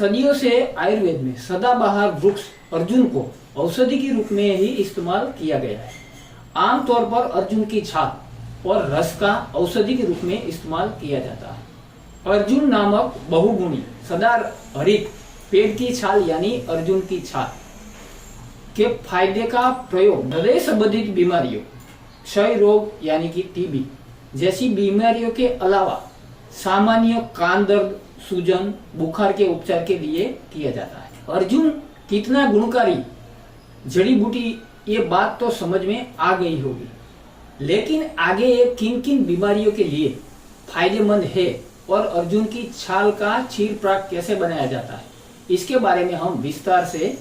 सदियों से आयुर्वेद में सदाबहार वृक्ष अर्जुन को औषधि के रूप में ही इस्तेमाल किया गया है। आमतौर पर अर्जुन की छाल और रस का औषधि के रूप में इस्तेमाल किया जाता है। अर्जुन नामक बहुगुणी सदा हरित पेड़ की छाल यानी अर्जुन की छाल के फायदे का प्रयोग हृदय संबंधित बीमारियों, क्षय रोग यानी कि टीबी जैसी बीमारियों के अलावा सामान्य कान दर्द, सूजन, बुखार के उपचार के लिए किया जाता है। अर्जुन कितना गुणकारी जड़ी बूटी ये बात तो समझ में आ गई होगी, लेकिन आगे ये किन किन बीमारियों के लिए फायदेमंद है और अर्जुन की छाल का क्षीर प्राक कैसे बनाया जाता है, इसके बारे में हम विस्तार से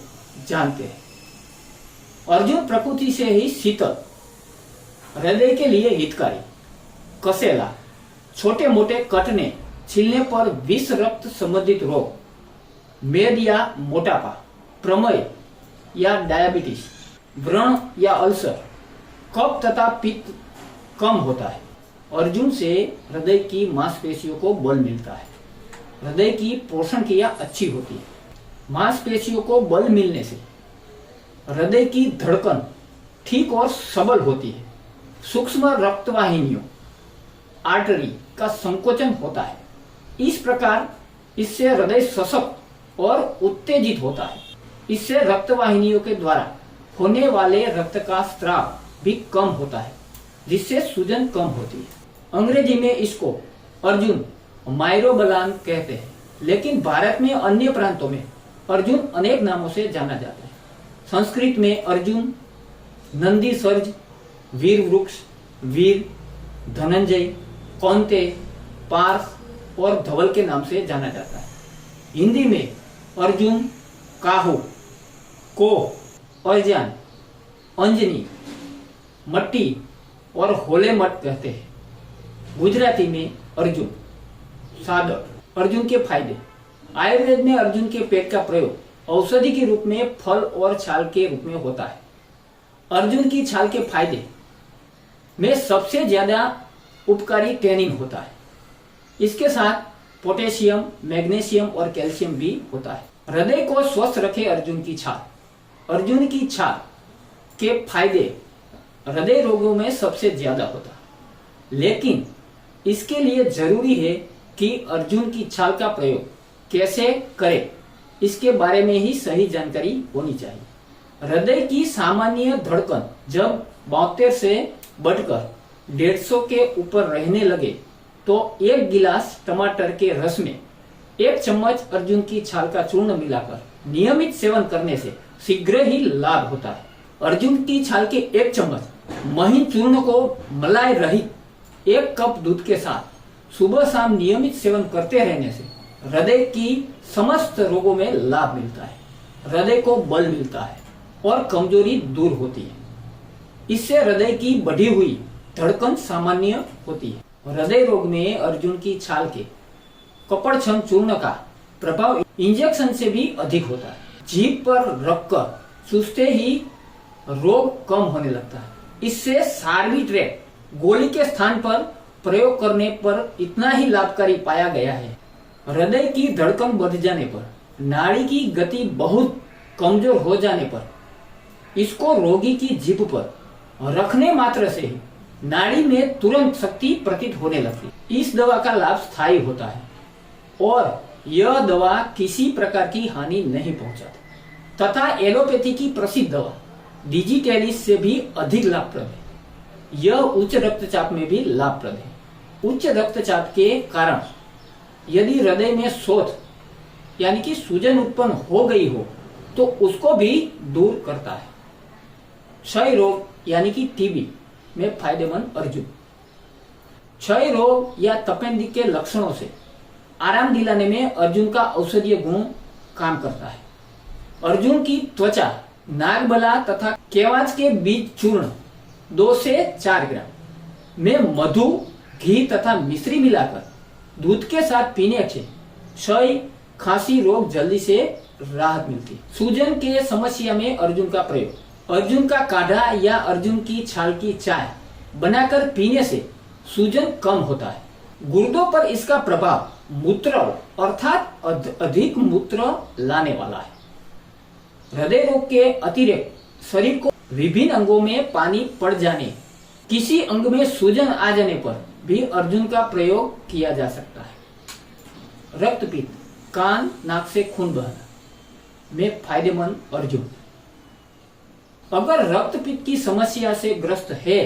जानते हैं। अर्जुन प्रकृति से ही शीतल, हृदय के लिए हितकारी, कसेला, छोटे मोटे कटने, छिलने पर विष रक्त संबंधित रोग, मेद या मोटापा, प्रमेय या डायबिटीज, व्रण या अल्सर, कफ तथा पित्त कम होता है। अर्जुन से हृदय की मांसपेशियों को बल मिलता है। हृदय की पोषण क्रिया अच्छी होती है। मांसपेशियों को बल मिलने से हृदय की धड़कन ठीक और सबल होती है। सूक्ष्म रक्तवाहिनियों, आर्टरी का संकोचन होता है। इस प्रकार इससे हृदय सशक्त और उत्तेजित होता है। इससे रक्तवाहिनियों के द्वारा होने वाले रक्त का स्राव भी कम होता है, जिससे सूजन कम होती है। अंग्रेजी में इसको अर्जुन मायरोबलान कहते हैं, लेकिन भारत में अन्य प्रांतों में अर्जुन अनेक नामों से जाना जाता है। संस्कृत में अर्जुन, नंदी सर्ज, वीर वृक्ष, वीर, धनंजय, कौंते, पार्थ और धवल के नाम से जाना जाता है। हिंदी में अर्जुन, काहू, को, अर्जान, अंजनी, मट्टी और होले मट कहते हैं। गुजराती में अर्जुन, सादर। अर्जुन के फायदे। आयुर्वेद में अर्जुन के पेड़ का प्रयोग औषधि के रूप में फल और छाल के रूप में होता है। अर्जुन की छाल के फायदे में सबसे ज्यादा उपकारी टैनिन होता है। इसके साथ पोटेशियम, मैग्नीशियम और कैल्शियम भी होता है। हृदय को स्वस्थ रखे अर्जुन की छाल। अर्जुन की छाल के फायदे हृदय रोगों में सबसे ज्यादा होता है, लेकिन इसके लिए जरूरी है कि अर्जुन की छाल का प्रयोग कैसे करें, इसके बारे में ही सही जानकारी होनी चाहिए। हृदय की सामान्य धड़कन जब 72 से बढ़कर 150 के ऊपर रहने लगे तो 1 गिलास टमाटर के रस में 1 चम्मच अर्जुन की छाल का चूर्ण मिलाकर नियमित सेवन करने से शीघ्र ही लाभ होता है। अर्जुन की छाल के 1 चम्मच महीन चूर्ण को मलाई रहित 1 कप दूध के साथ सुबह शाम नियमित सेवन करते रहने से हृदय की समस्त रोगों में लाभ मिलता है। हृदय को बल मिलता है और कमजोरी दूर होती है। इससे हृदय की बढ़ी हुई धड़कन सामान्य होती है। हृदय रोग में अर्जुन की छाल के कपड़छम चूर्ण का प्रभाव इंजेक्शन से भी अधिक होता है। जीभ पर रखकर चूसते ही रोग कम होने लगता है। इससे सार्बिट्रेट गोली के स्थान पर प्रयोग करने पर इतना ही लाभकारी पाया गया है। हृदय की धड़कन बढ़ जाने पर, नाड़ी की गति बहुत कमजोर हो जाने पर इसको रोगी की जीभ पर रखने मात्र से ही नाड़ी में तुरंत शक्ति प्रतीत होने लगती। इस दवा का लाभ स्थायी होता है और यह दवा किसी प्रकार की हानि नहीं पहुंचाती तथा एलोपैथी की प्रसिद्ध दवा डिजिटेलिस से भी अधिक लाभप्रद है। यह उच्च रक्तचाप में भी लाभप्रद है। उच्च रक्तचाप के कारण यदि हृदय में शोथ यानी कि सूजन उत्पन्न हो गई हो तो उसको भी दूर करता है। क्षय रोग यानी कि टीबी में फायदेमंद अर्जुन। क्षय रोग या तपेंदी के लक्षणों से आराम दिलाने में अर्जुन का औषधीय गुण काम करता है। अर्जुन की त्वचा, नागबला तथा केवाच के बीज चूर्ण 2 से 4 ग्राम में मधु, घी तथा मिश्री मिलाकर दूध के साथ पीने से क्षय, खांसी रोग जल्दी से राहत मिलती है। सूजन के समस्या में अर्जुन का प्रयोग। अर्जुन का काढ़ा या अर्जुन की छाल की चाय बनाकर पीने से सूजन कम होता है। गुर्दों पर इसका प्रभाव मूत्र अर्थात अधिक मूत्र लाने वाला है। हृदय रोग के अतिरिक्त शरीर को विभिन्न अंगों में पानी पड़ जाने, किसी अंग में सूजन आ जाने पर भी अर्जुन का प्रयोग किया जा सकता है। रक्तपित्त, कान नाक से खून बहना में फायदेमंद अर्जुन। अगर रक्तपित्त की समस्या से ग्रस्त है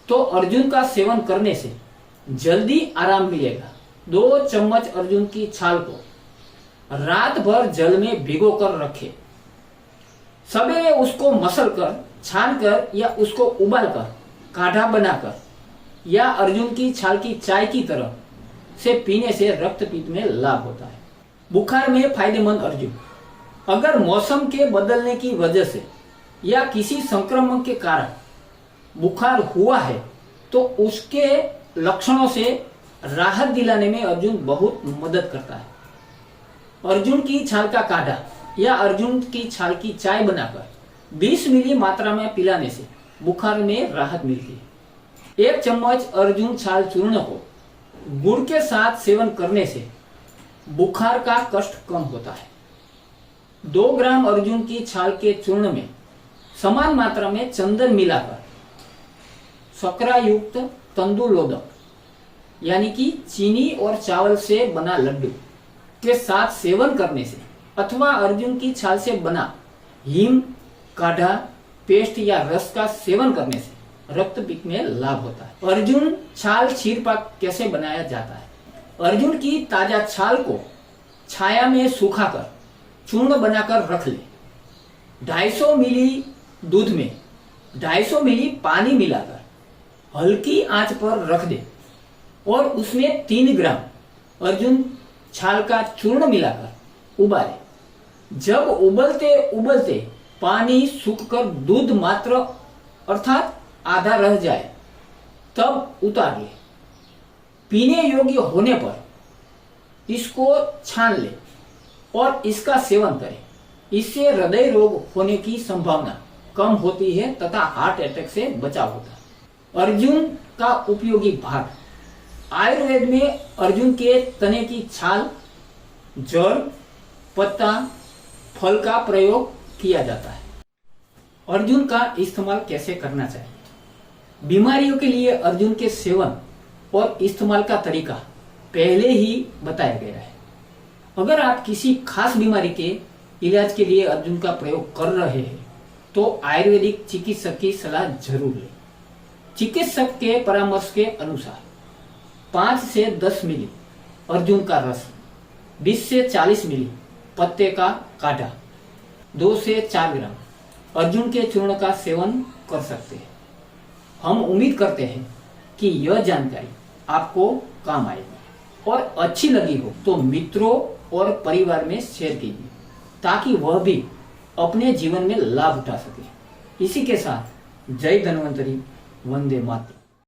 तो अर्जुन का सेवन करने से जल्दी आराम मिलेगा। 2 चम्मच अर्जुन की छाल को रात भर जल में भिगो कर रखें। सवेरे उसको मसल कर, छान कर या उसको उबाल कर काढ़ा बनाकर या अर्जुन की छाल की चाय की तरह से पीने से रक्तपित्त में लाभ होता है। बुखार में फायदेमंद अर्जुन। अगर मौसम के बदलने की वजह से या किसी संक्रमण के कारण बुखार हुआ है तो उसके लक्षणों से राहत दिलाने में अर्जुन बहुत मदद करता है। अर्जुन की छाल का काढ़ा या अर्जुन की छाल की चाय बनाकर 20 मिली मात्रा में पिलाने से बुखार में राहत मिलती है। 1 चम्मच अर्जुन छाल चूर्ण को गुड़ के साथ सेवन करने से बुखार का कष्ट कम होता है। 2 ग्राम अर्जुन की छाल के चूर्ण में समान मात्रा में चंदन मिलाकर शर्करा युक्त तंदुलोदक यानी कि चीनी और चावल से बना लड्डू के साथ सेवन करने से अथवा अर्जुन की छाल से बना हिम, काढ़ा, पेस्ट या रस का सेवन करने से रक्तपित्त में लाभ होता है। अर्जुन छाल क्षीरपाक कैसे बनाया जाता है? अर्जुन की ताजा छाल को छाया में सुखाकर चूर्ण बनाकर रख ले। 250 मिली दूध में 250 मिली पानी मिलाकर हल्की आंच पर रख दे और उसमें 3 ग्राम अर्जुन छाल का चूर्ण मिलाकर उबाले। जब उबलते उबलते पानी सूखकर दूध मात्र अर्थात आधा रह जाए तब उतार ले। पीने योग्य होने पर इसको छान ले और इसका सेवन करें। इससे हृदय रोग होने की संभावना कम होती है तथा हार्ट अटैक से बचाव होता है। अर्जुन का उपयोगी भाग। आयुर्वेद में अर्जुन के तने की छाल, जड़, पत्ता, फल का प्रयोग किया जाता है। अर्जुन का इस्तेमाल कैसे करना चाहिए? बीमारियों के लिए अर्जुन के सेवन और इस्तेमाल का तरीका पहले ही बताया गया है। अगर आप किसी खास बीमारी के इलाज के लिए अर्जुन का प्रयोग कर रहे हैं तो आयुर्वेदिक चिकित्सक की सलाह जरूर लें। चिकित्सक के परामर्श के अनुसार 5 से 10 मिली अर्जुन का रस, 20 से 40 मिली पत्ते का काढ़ा, 2 से 4 ग्राम अर्जुन के चूर्ण का सेवन कर सकते हैं। हम उम्मीद करते हैं कि यह जानकारी आपको काम आएगी और अच्छी लगी हो तो मित्रों और परिवार में शेयर कीजिए ताकि वह भी अपने जीवन में लाभ उठा सके। इसी के साथ जय धन्वंतरी, वंदे मातरम।